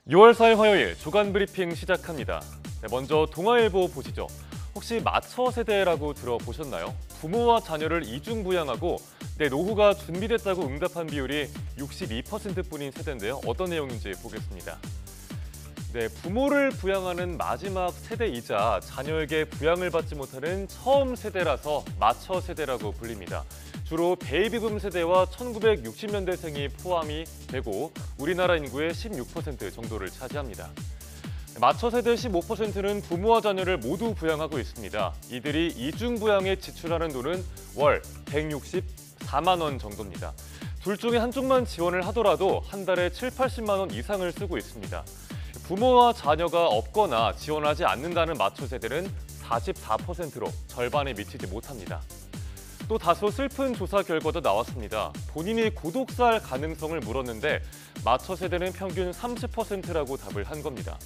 6월 4일 화요일 주간 브리핑 시작합니다. 먼저 동아일보 보시죠. 혹시 마처 세대라고 들어보셨나요? 부모와 자녀를 이중부양하고 내 노후가 준비됐다고 응답한 비율이 62%뿐인 세대인데요. 어떤 내용인지 보겠습니다. 부모를 부양하는 마지막 세대이자 자녀에게 부양을 받지 못하는 처음 세대라서 마처 세대라고 불립니다. 주로 베이비붐 세대와 1960년대생이 포함이 되고 우리나라 인구의 16% 정도를 차지합니다. 마처 세대 15%는 부모와 자녀를 모두 부양하고 있습니다. 이들이 이중부양에 지출하는 돈은 월 164만 원 정도입니다. 둘 중에 한쪽만 지원을 하더라도 한 달에 7, 80만 원 이상을 쓰고 있습니다. 부모와 자녀가 없거나 지원하지 않는다는 마처 세대는 44%로 절반에 미치지 못합니다. 또 다소 슬픈 조사 결과도 나왔습니다. 본인이 고독사할 가능성을 물었는데 마처 세대는 평균 30%라고 답을 한 겁니다.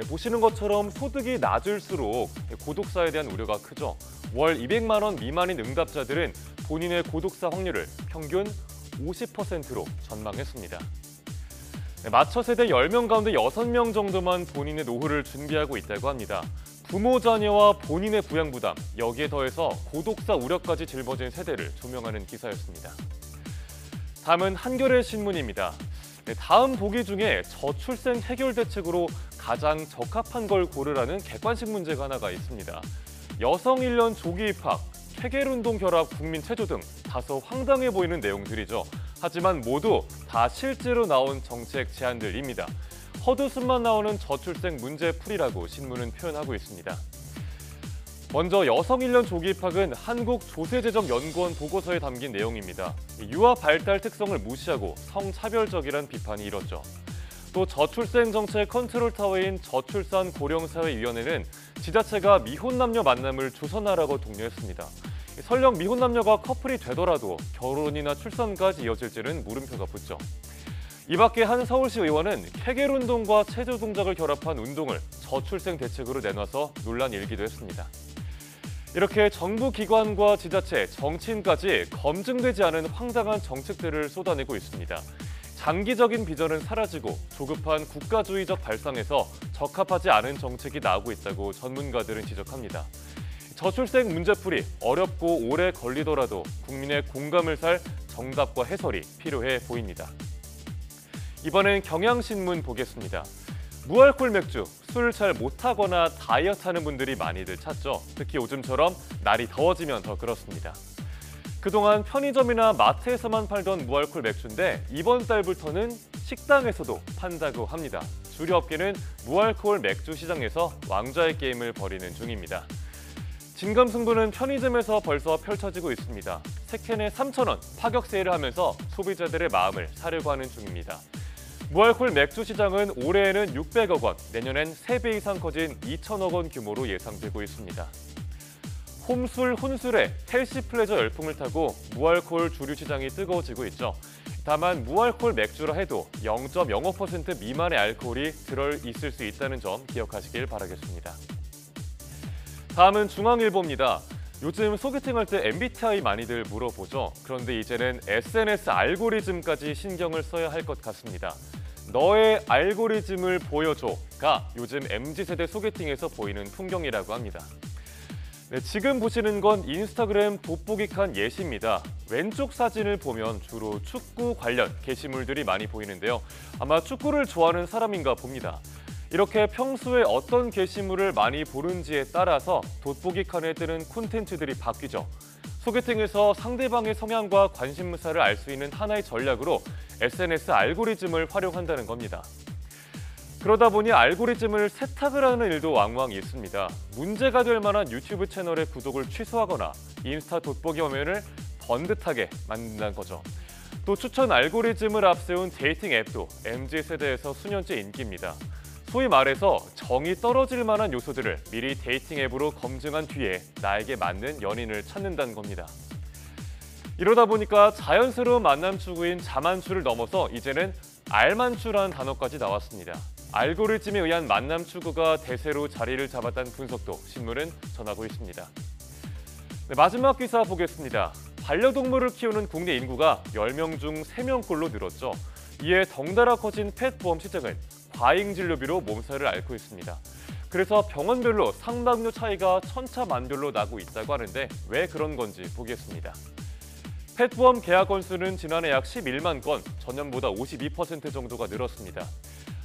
보시는 것처럼 소득이 낮을수록 고독사에 대한 우려가 크죠. 월 200만 원 미만인 응답자들은 본인의 고독사 확률을 평균 50%로 전망했습니다. 마처 세대 10명 가운데 6명 정도만 본인의 노후를 준비하고 있다고 합니다. 부모, 자녀와 본인의 부양 부담, 여기에 더해서 고독사 우려까지 짊어진 세대를 조명하는 기사였습니다. 다음은 한겨레 신문입니다. 다음 보기 중에 저출생 해결 대책으로 가장 적합한 걸 고르라는 객관식 문제가 하나가 있습니다. 여성 1년 조기 입학, 퇴계운동 결합 국민 체조 등 다소 황당해 보이는 내용들이죠. 하지만 모두 다 실제로 나온 정책 제안들입니다. 헛웃음만 나오는 저출생 문제풀이라고 신문은 표현하고 있습니다. 먼저 여성 1년 조기 입학은 한국조세재정연구원 보고서에 담긴 내용입니다. 유아 발달 특성을 무시하고 성차별적이란 비판이 일었죠. 또 저출생 정책 컨트롤타워인 저출산 고령사회위원회는 지자체가 미혼 남녀 만남을 조선하라고 독려했습니다. 설령 미혼 남녀가 커플이 되더라도 결혼이나 출산까지 이어질지는 물음표가 붙죠. 이 밖에 한 서울시 의원은 케겔 운동과 체조 동작을 결합한 운동을 저출생 대책으로 내놔서 논란이 일기도 했습니다. 이렇게 정부 기관과 지자체, 정치인까지 검증되지 않은 황당한 정책들을 쏟아내고 있습니다. 장기적인 비전은 사라지고 조급한 국가주의적 발상에서 적합하지 않은 정책이 나오고 있다고 전문가들은 지적합니다. 저출생 문제풀이 어렵고 오래 걸리더라도 국민의 공감을 살 정답과 해설이 필요해 보입니다. 이번엔 경향신문 보겠습니다. 무알콜 맥주, 술 잘 못하거나 다이어트하는 분들이 많이들 찾죠. 특히 요즘처럼 날이 더워지면 더 그렇습니다. 그동안 편의점이나 마트에서만 팔던 무알콜 맥주인데 이번 달부터는 식당에서도 판다고 합니다. 주류 업계는 무알콜 맥주 시장에서 왕좌의 게임을 벌이는 중입니다. 진검승부는 편의점에서 벌써 펼쳐지고 있습니다. 세 캔에 3,000원 파격 세일을 하면서 소비자들의 마음을 사려고 하는 중입니다. 무알콜 맥주 시장은 올해에는 600억 원, 내년엔 3배 이상 커진 2천억 원 규모로 예상되고 있습니다. 홈술, 혼술에 헬시 플레저 열풍을 타고 무알콜 주류 시장이 뜨거워지고 있죠. 다만 무알콜 맥주라 해도 0.05% 미만의 알코올이 들어있을 수 있다는 점 기억하시길 바라겠습니다. 다음은 중앙일보입니다. 요즘 소개팅할 때 MBTI 많이들 물어보죠. 그런데 이제는 SNS 알고리즘까지 신경을 써야 할 것 같습니다. 너의 알고리즘을 보여줘가 요즘 MZ세대 소개팅에서 보이는 풍경이라고 합니다. 지금 보시는 건 인스타그램 돋보기 칸 예시입니다. 왼쪽 사진을 보면 주로 축구 관련 게시물들이 많이 보이는데요. 아마 축구를 좋아하는 사람인가 봅니다. 이렇게 평소에 어떤 게시물을 많이 보는지에 따라서 돋보기 칸에 뜨는 콘텐츠들이 바뀌죠. 소개팅에서 상대방의 성향과 관심사를 알 수 있는 하나의 전략으로 SNS 알고리즘을 활용한다는 겁니다. 그러다 보니 알고리즘을 세탁을 하는 일도 왕왕 있습니다. 문제가 될 만한 유튜브 채널의 구독을 취소하거나 인스타 돋보기 화면을 번듯하게 만든다는 거죠. 또 추천 알고리즘을 앞세운 데이팅 앱도 MZ세대에서 수년째 인기입니다. 소위 말해서 정이 떨어질 만한 요소들을 미리 데이팅 앱으로 검증한 뒤에 나에게 맞는 연인을 찾는다는 겁니다. 이러다 보니까 자연스러운 만남 추구인 자만추를 넘어서 이제는 알만추라는 단어까지 나왔습니다. 알고리즘에 의한 만남 추구가 대세로 자리를 잡았다는 분석도 신문은 전하고 있습니다. 마지막 기사 보겠습니다. 반려동물을 키우는 국내 인구가 10명 중 3명꼴로 늘었죠. 이에 덩달아 커진 펫 보험 시장은 과잉 진료비로 몸살을 앓고 있습니다. 그래서 병원별로 상담료 차이가 천차만별로 나고 있다고 하는데 왜 그런 건지 보겠습니다. 펫보험 계약 건수는 지난해 약 11만 건, 전년보다 52% 정도가 늘었습니다.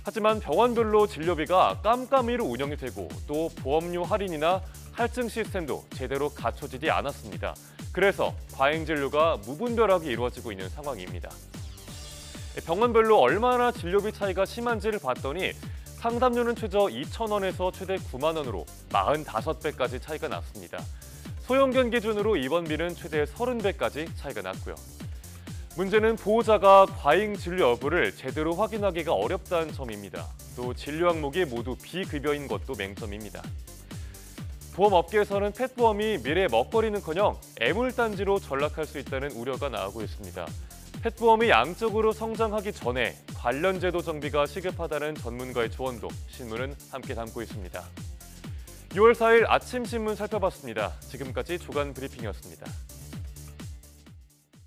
하지만 병원별로 진료비가 깜깜이로 운영이 되고 또 보험료 할인이나 할증 시스템도 제대로 갖춰지지 않았습니다. 그래서 과잉 진료가 무분별하게 이루어지고 있는 상황입니다. 병원별로 얼마나 진료비 차이가 심한지를 봤더니 상담료는 최저 2,000원에서 최대 9만 원으로 45배까지 차이가 났습니다. 소형견 기준으로 입원비는 최대 30배까지 차이가 났고요. 문제는 보호자가 과잉 진료 여부를 제대로 확인하기가 어렵다는 점입니다. 또 진료 항목이 모두 비급여인 것도 맹점입니다. 보험업계에서는 펫보험이 미래의 먹거리는커녕 애물단지로 전락할 수 있다는 우려가 나오고 있습니다. 펫보험이 양적으로 성장하기 전에 관련 제도 정비가 시급하다는 전문가의 조언도 신문은 함께 담고 있습니다. 6월 4일 아침 신문 살펴봤습니다. 지금까지 주간 브리핑이었습니다.